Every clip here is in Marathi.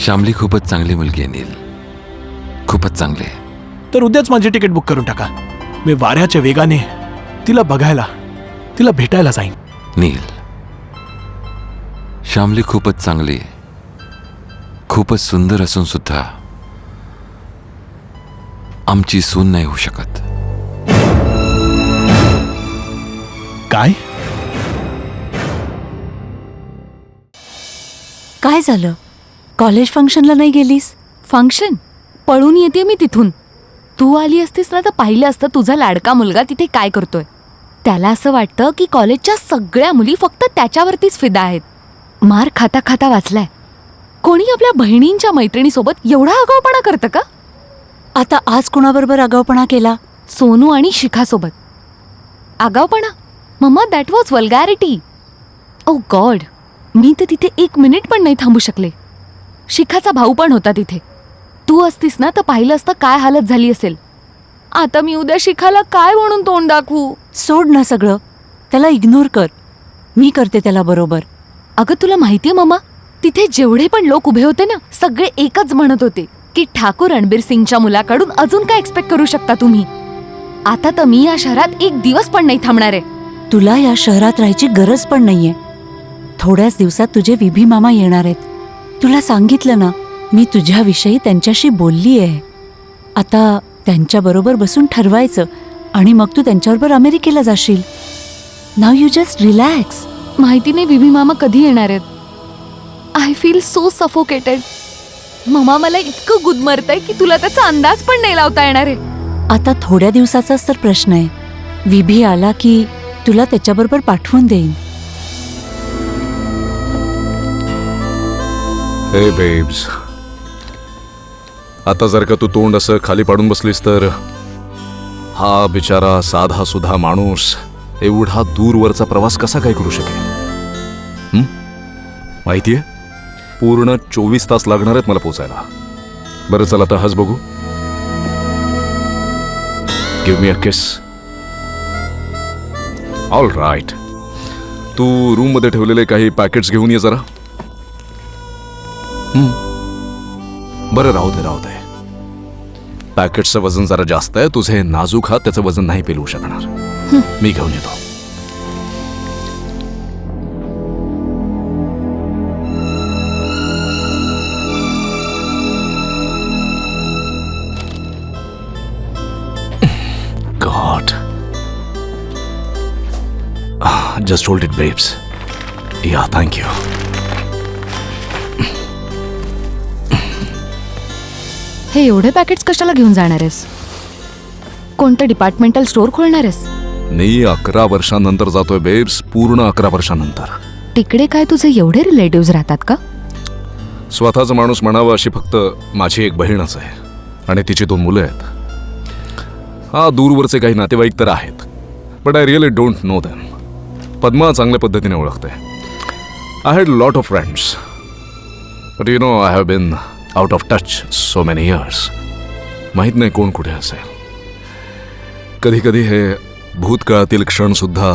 श्यामली खूपच चांगली मुलगी आहे नील, खूपच चांगली आहे. तर उद्याच माझी तिकीट बुक करून टाका. मी वाऱ्याच्या वेगाने तिला बघायला, तिला भेटायला जाईन. नील, श्यामली खूपच चांगली आहे, खूपच सुंदर असून सुद्धा आमची सून नाही होऊ शकत. काय? काय झालं? कॉलेज फंक्शनला नाही गेलीस? फंक्शन? पळून येते मी तिथून. तू आली असतीस ना तर पाहिलं असतं तुझा लाडका मुलगा तिथे काय करतोय. त्याला असं वाटतं की कॉलेजच्या सगळ्या मुली फक्त त्याच्यावरतीच फिदा आहेत. मार खाता खाता वाचलाय. कोणी आपल्या बहिणींच्या मैत्रिणीसोबत एवढा आगाऊपणा करतं का? आता आज कोणाबरोबर आगाऊपणा केला? सोनू आणि शिखासोबत. आगाऊपणा? Mamma, that was vulgarity. Oh God, मी तर तिथे 1 मिनिट पण नाही थांबू शकले. शिखाचा भाऊ पण होता तिथे. तू असतीस ना तर पाहिलं असतं काय हालत झाली असेल. आता मी उद्या शिखाला काय म्हणून तोंड दाखवू? सोड ना सगळं, त्याला इग्नोर कर. मी करते त्याला बरोबर. अगं तुला माहितीये मम्मा, तिथे जेवढे पण लोक उभे होते ना सगळे एकच म्हणत होते की ठाकूर रणबीर सिंगच्या मुलाकडून अजून काय एक्सपेक्ट करू शकता तुम्ही. आता तर मी या शहरात 1 दिवस पण नाही थांबणार आहे. तुला या शहरात राहायची गरज पण नाहीये. थोड्याच दिवसात तुझे विभी मामा येणार आहेत. तुला सांगितलं ना, मी तुझ्याविषयी त्यांच्याशी बोलली आहे. आता त्यांच्याबरोबर बसून ठरवायचं आणि मग तू त्यांच्याबरोबर अमेरिकेला जाशील. Now you just relax. माहिती नाही विभी मामा कधी येणार आहेत. I feel so suffocated. मम्मा, मला इतकं गुदमरतंय की तुला त्याचा अंदाज पण नाही लावता येणार आहे. आता थोड्या दिवसाचाच तर प्रश्न आहे. विभी आला की तुला त्याच्याबरोबर पाठवून देईन. हे बेब्स, आता जर का तू तोंड असं खाली पाडून बसलीस तर हा बिचारा साधा सुधा माणूस एवढा दूरवरचा प्रवास कसा काय करू शकेल? माहितीये, पूर्ण 24 तास लागणार आहेत मला पोचायला. बरं चल आता हस बघू. Give me a kiss. All right. तू रूम मध्ये ठेवलेले काही पॅकेट्स घेऊन ये जरा. बरं राहू दे. पॅकेटचं वजन जरा जास्त आहे. तुझे नाजूक हात त्याचं वजन नाही पेलवू शकणार. मी घेऊन येतो. God. Just hold it babes. Yeah, thank you. हे एवढे पॅकेट्स कशाला घेऊन जाणार आहेस? कोणतं डिपार्टमेंटल स्टोअर खोलणार आहेस? मी 11 वर्षांनंतर जातोय बेब्स. पूर्ण 11 वर्षांनंतर. तिकडे काय तुझे एवढे रिलेटिव्ह राहतात का? स्वतःचा माणूस म्हणावा अशी फक्त माझी एक बहीणच आहे आणि तिची 2 मुलं आहेत. हा, दूरवरचे काही नातेवाईक तर आहेत, but I really don't know them. Padma चांगल्या पद्धतीने ओळखते. I had lot of friends, but you know I have been out of touch so many years. माहीत नाही कोण कुठे असेल. कधी कधी हे भूतकाळातील क्षण सुद्धा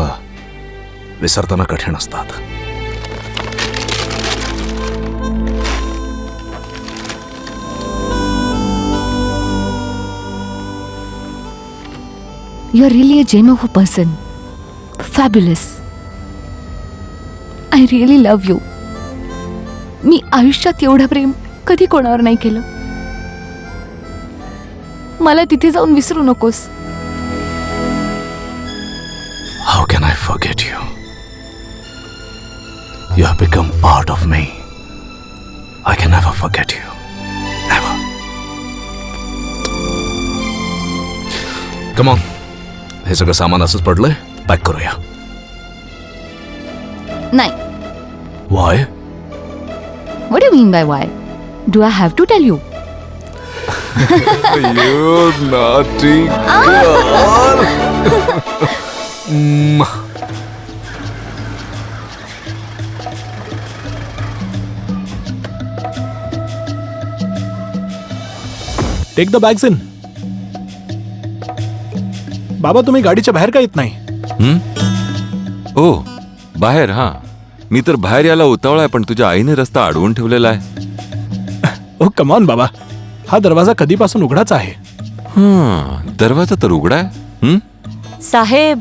विसरताना कठीण असतात. You are really a gem of a person. Fabulous. I really love you. मी आयुष्यात एवढं प्रेम कधी कोणावर नाही केलं. मला तिथे जाऊन विसरू नकोस. How can I forget you? You have become part of me. I can never forget you. Never. Come on. हे सगळं सामान असंच पडलंय. पॅक करूया. नाही. Why? What do you mean by why? Do I have to tell you? You naughty girl. Take the bags in. बाबा, तुम्ही गाडीच्या बाहेर का येत नाही? ओ, बाहेर? हां, मी तर बाहेर यायला उतावळा आहे, पण तुझ्या आईने रस्ता अडवून ठेवलेला आहे. ओ कमॉन बाबा, हा दरवाजा कधीपासून उघडाच आहे. दरवाजा तर उघडा आहे. साहेब,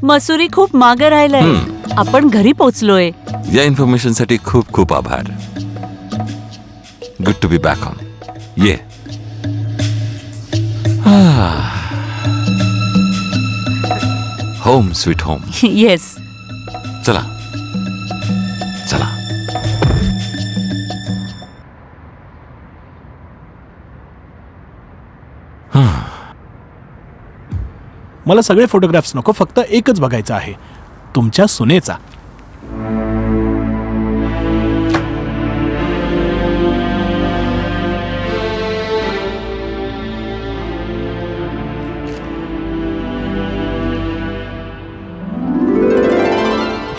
मसुरी खूप मागे राहिलंय. आपण घरी पोचलोय. या इन्फॉर्मेशन साठी खूप खूप आभार. Good to be back home. ये. Home sweet home. येस. चला चला. मला सगळे फोटोग्राफ्स नको, फक्त एकच बघायचा आहे, तुमच्या सुनेचा.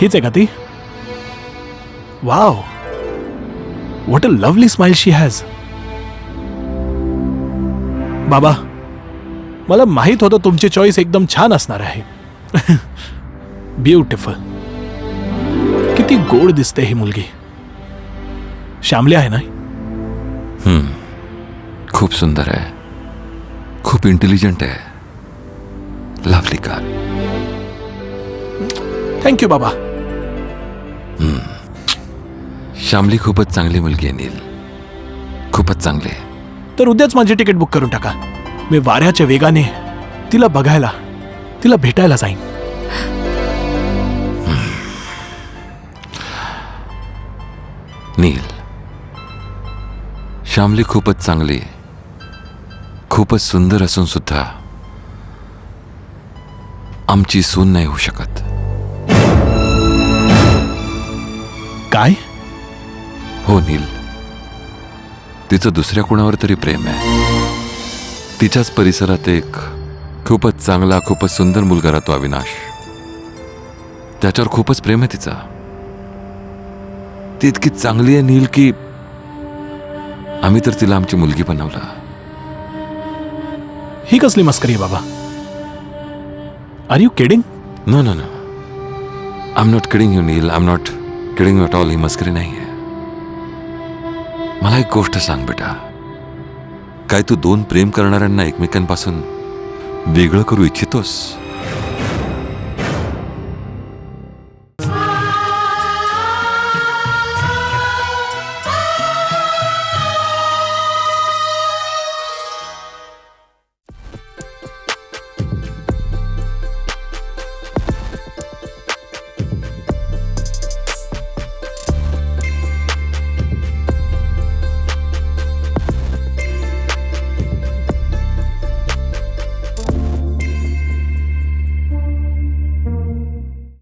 हीच आहे का ती? Wow, what a lovely smile she has. बाबा, मला माहित होतं तुमची चॉईस एकदम छान असणार आहे. ब्युटिफुल. किती गोड दिसते ही मुलगी. श्यामली आहे ना? खूप सुंदर आहे, खूप इंटेलिजंट आहे. Lovely car. थँक्यू बाबा. श्यामली खूपच चांगली मुलगी आहे नील, खूपच चांगली आहे. तर उद्याच माझी तिकीट बुक करून टाका. मी वाऱ्याच्या वेगाने तिला बघायला, तिला भेटायला जाईन. नील, श्यामली खूपच चांगली, खूपच सुंदर असून सुद्धा आमची सून नाही होऊ शकत. काय? हो नील, तिचं दुसऱ्या कोणावर तरी प्रेम आहे. तिच्याच परिसरात एक खूपच चांगला, खूपच सुंदर मुलगा राहतो अविनाश. त्याच्यावर खूपच प्रेम आहे तिचा. ती इतकी चांगली आहे नील की आम्ही तर तिला आमची मुलगी बनवला. ही कसली मस्करी आहे बाबा? Are you kidding? No no no, I am not kidding you Neel. I am not kidding you at all. ही मस्करी नाही आहे. मला एक गोष्ट सांग बेटा, काय तू दोन प्रेम करणाऱ्यांना एकमेकांपासून वेगळं करू इच्छितोस?